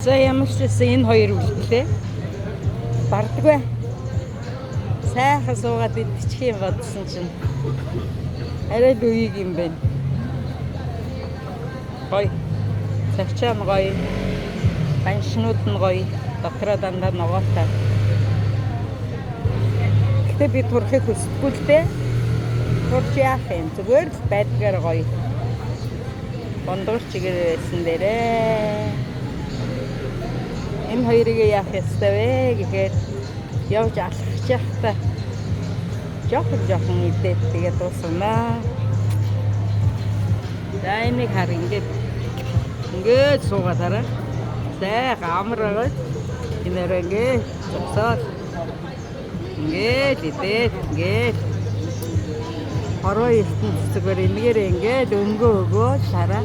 За ямар ч гэсэн энэ хоёр үлдлээ. Бардаггүй. Сайхан суугаад идчих юм бодсон чинь арай л үеиг юм байна. Гоё. Цавчаа нь гоё. Баншнууд нь гоё. Дотроо дандаа ногоотой. Гэтэ би турахыг хүсдэггүй л дээ. Турч яах юм? Зүгээр л байдгаар гоё. Бондгор чигээр байсан дээрээ. Энэ хоёрыг яах ёстой вэ гэхээр явж алхах яхта жоохон идээд тэгээд дуусна. За энийг хар ингээд суугаад сайхан амар байгаа. Энээр ингээд зогсоод ингээд идээд ингээд хорвоо ертөнц зүгээр энэгээр ингээд өгөө шараа.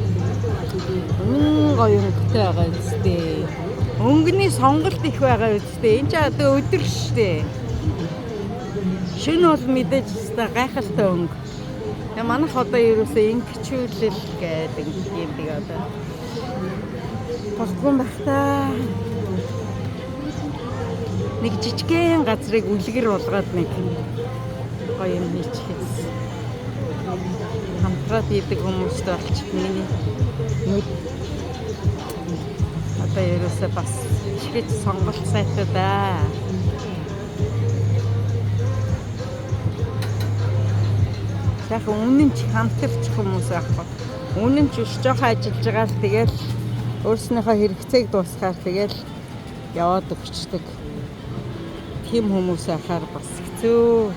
Гоё өнгөтэй байгаа үстэй. Өнгөний сонголт их байгаа үстэй. Энд ч одоо өдөр штэ. Шөнө бол мэдээж өстэй гайхалтай өнгө. Тэгээ манайх одоо ерөөсөө ингэчүүлэл гэдэг юм би одоо. Болохгүй байх та. Нэг жижигхэн газрыг үлгэр болгоод нэг гоё юм хийчихээс. Хамтраад идэг хүмүүстэй болчих миний нүд одоо ерөөсөө бас ихэж сонголт сайтай да. Яг үнэн ч хамтарч хүмүүс аахгүй. Үнэн ч биш жоохон ажиллаж байгаа л тэгэл өөрснийхөө хэрэгцээг дуусгаар тэгэл яваад өгчдөг. Тим хүмүүс ахаар бас хэцүү.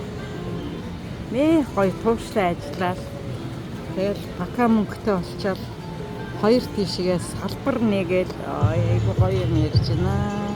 Нэх гоё тууштай ажиллаад тэгэл бака мөнгөтэй болчоод хоёр тишгээс салбар нэгээл айгу гоё юм ярьж байна.